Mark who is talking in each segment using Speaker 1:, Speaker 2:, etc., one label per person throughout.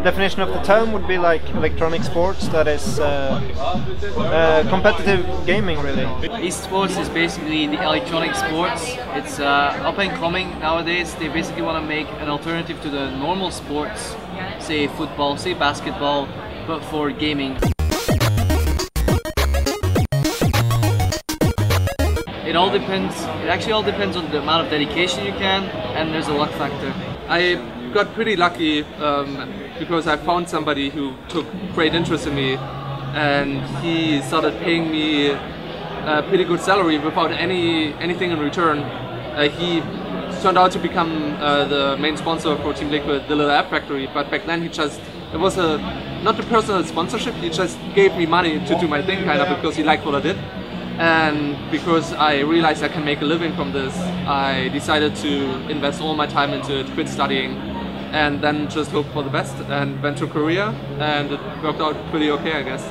Speaker 1: definition of the term would be like electronic sports, that is competitive gaming, really.
Speaker 2: Esports is basically the electronic sports. It's up and coming nowadays. They basically want to make an alternative to the normal sports, say football, say basketball, but for gaming. It all depends. It actually all depends on the amount of dedication you can, and there's a luck factor.
Speaker 3: I got pretty lucky because I found somebody who took great interest in me, and he started paying me a pretty good salary without anything in return. He turned out to become the main sponsor for Team Liquid, the little app factory. But back then it was not a personal sponsorship. He just gave me money to do my thing, kind of, because he liked what I did. And because I realized I can make a living from this, I decided to invest all my time into it, quit studying, and then just hope for the best, and went to Korea, and it worked out pretty okay, I guess.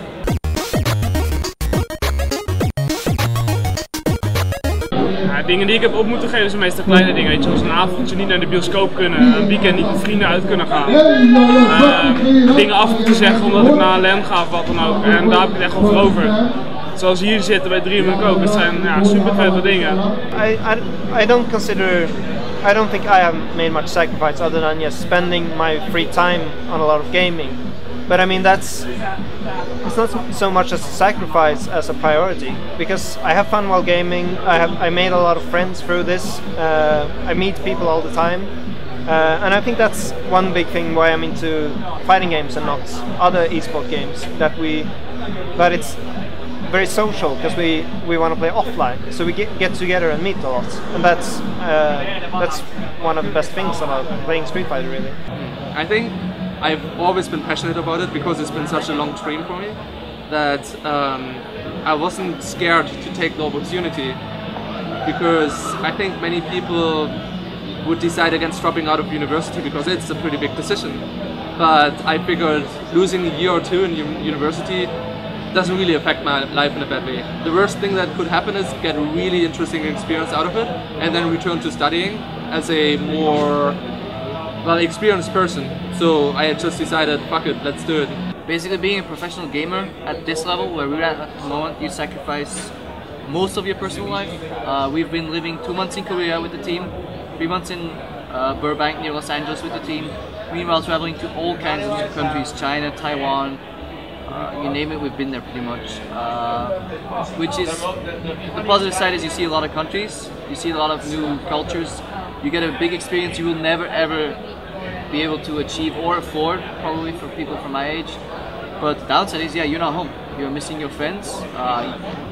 Speaker 4: Ja, dingen die ik heb op moeten geven zijn meestal kleine dingen, weet je, zoals een avondje niet naar de bioscoop kunnen, een weekend niet met vrienden uit kunnen gaan. Dingen af moeten zeggen omdat ik naar een LAN ga of wat dan ook, en daar heb ik het echt wel voor over. Zoals hier zitten bij DreamHack ook, het zijn super vette dingen.
Speaker 1: I don't think I have made much sacrifice other than just spending my free time on a lot of gaming. But I mean, it's not so much as a sacrifice as a priority, because I have fun while gaming. I made a lot of friends through this. I meet people all the time, and I think that's one big thing why I'm into fighting games and not other esport games. That it's very social, because we want to play offline, so we get together and meet a lot, and that's one of the best things about playing Street Fighter, really.
Speaker 3: I think I've always been passionate about it because it's been such a long dream for me that I wasn't scared to take the opportunity, because I think many people would decide against dropping out of university because it's a pretty big decision, but I figured losing a year or two in university doesn't really affect my life in a bad way. The worst thing that could happen is get a really interesting experience out of it and then return to studying as a more experienced person. So I just decided, fuck it, let's do it.
Speaker 2: Basically, being a professional gamer at this level where we're at the moment, you sacrifice most of your personal life. We've been living 2 months in Korea with the team, 3 months in Burbank near Los Angeles with the team, meanwhile traveling to all kinds of countries, China, Taiwan, you name it, we've been there pretty much. Which is, the positive side is you see a lot of countries, you see a lot of new cultures, you get a big experience you will never ever be able to achieve or afford, probably for people from my age. But the downside is, yeah, you're not home, you're missing your friends,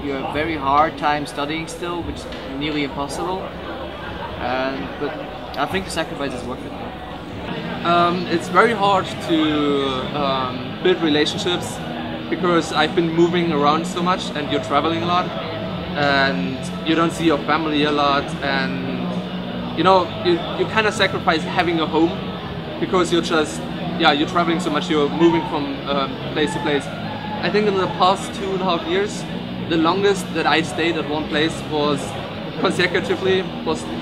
Speaker 2: you have a very hard time studying still, which is nearly impossible. But I think the sacrifice is worth it.
Speaker 3: It's very hard to build relationships because I've been moving around so much and you're traveling a lot and you don't see your family a lot, and you know, you kind of sacrifice having a home because you're traveling so much, you're moving from place to place. I think in the past 2.5 years, the longest that I stayed at one place was consecutively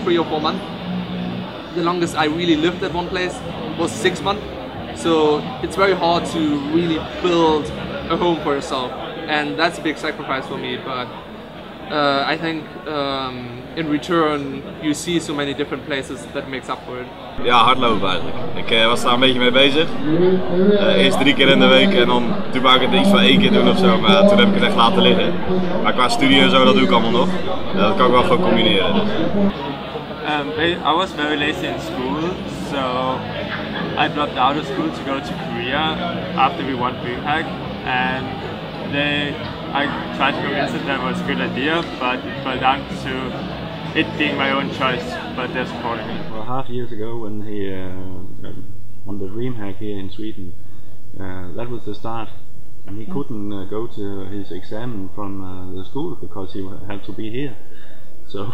Speaker 3: 3 or 4 months. The longest I really lived at one place was 6 months. So it's very hard to really build a home for yourself, and that's a big sacrifice for me. But I think in return you see so many different places that makes up for it.
Speaker 5: Ja, hardlopen eigenlijk. Ik was daar een beetje mee bezig. Eerst 3 keer in de week en toen wou ik het iets van 1 keer doen of zo, maar toen heb ik het echt laten liggen. Maar qua studie en zo, dat doe ik allemaal nog. Dat kan ik wel gewoon combineren.
Speaker 6: I was very lazy in school, so I dropped out of school to go to Korea after we won DreamHack, and I tried to convince them that it was a good idea, but it fell down to it being my own choice, but they're supporting me.
Speaker 7: Well, half years ago when he on the DreamHack here in Sweden, that was the start, and he couldn't go to his exam from the school because he had to be here. So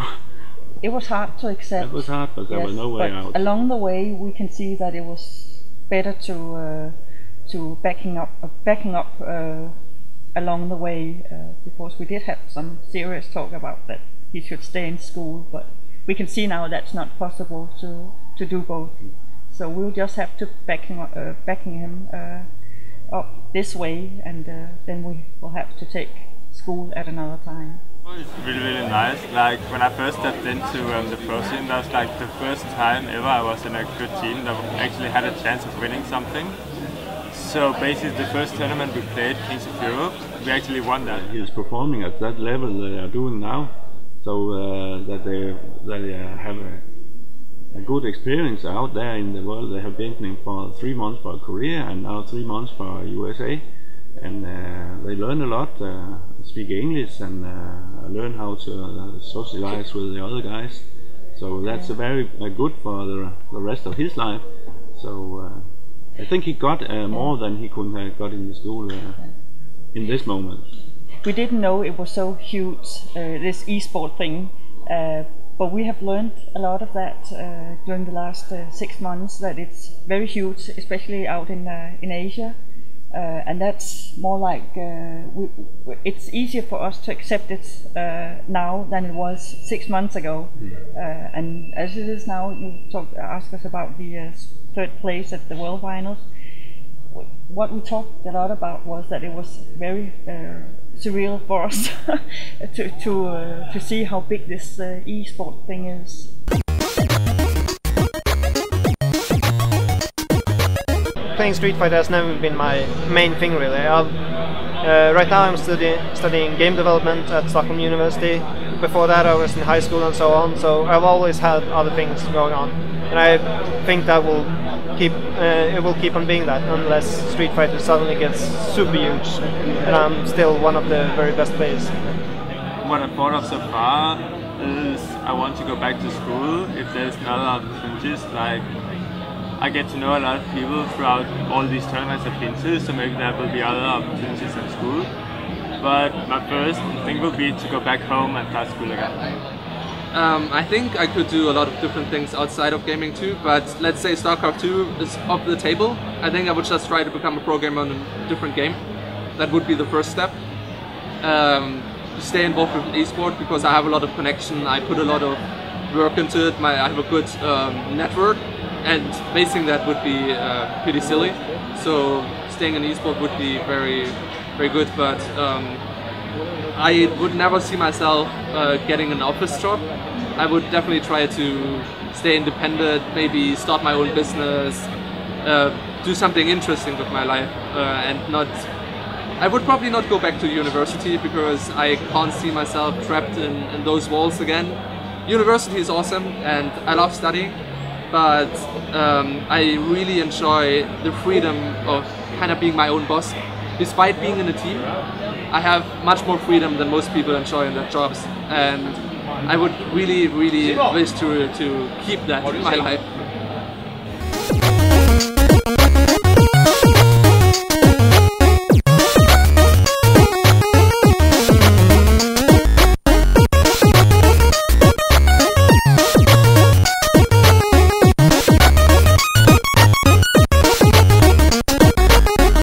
Speaker 8: it was hard to accept.
Speaker 7: It was hard, but there was no way out.
Speaker 8: Along the way, we can see that it was better to backing up along the way, because we did have some serious talk about that he should stay in school, but we can see now that's not possible to do both. So we'll just have to backing him up this way, and then we will have to take school at another time.
Speaker 6: It's really nice. Like when I first stepped into the pro scene, that was like the first time ever I was in a good team that actually had a chance of winning something. So basically the first tournament we played, Kings of Europe, we actually won that.
Speaker 7: He's performing at that level they are doing now, so that they have a good experience out there in the world. They have been playing for 3 months for Korea and now 3 months for USA, and they learn a lot, speak English and learn how to socialize with the other guys. So that's very good for the rest of his life. So I think he got more than he could have got in the school in this moment.
Speaker 8: We didn't know it was so huge, this e-sport thing, but we have learned a lot of that during the last 6 months, that it's very huge, especially out in Asia. And that's more like it's easier for us to accept it now than it was 6 months ago. And as it is now, you asked us about the 3rd place at the World Finals. What we talked a lot about was that it was very surreal for us to see how big this e-sport thing is.
Speaker 1: Playing Street Fighter has never been my main thing, really. Right now I'm studying game development at Stockholm University. Before that I was in high school and so on, so I've always had other things going on. And I think that it will keep on being that, unless Street Fighter suddenly gets super huge. And I'm still one of the very best players.
Speaker 6: What I've thought of so far is I want to go back to school if there's not a lot of opportunities. Like, I get to know a lot of people throughout all these tournaments I've been to, so maybe there will be other opportunities at school. But my first thing will be to go back home and start school again.
Speaker 3: I think I could do a lot of different things outside of gaming too, but let's say StarCraft 2 is off the table. I think I would just try to become a pro gamer on a different game. That would be the first step. Stay involved with eSport because I have a lot of connection, I put a lot of work into it, I have a good network, and basing that would be pretty silly. So staying in eSport would be very, very good, but I would never see myself getting an office job. I would definitely try to stay independent, maybe start my own business, do something interesting with my life, and not... I would probably not go back to university because I can't see myself trapped in those walls again. University is awesome and I love studying, but I really enjoy the freedom of kind of being my own boss. Despite being in a team, I have much more freedom than most people enjoy in their jobs, and I would really, really wish to keep that in my life.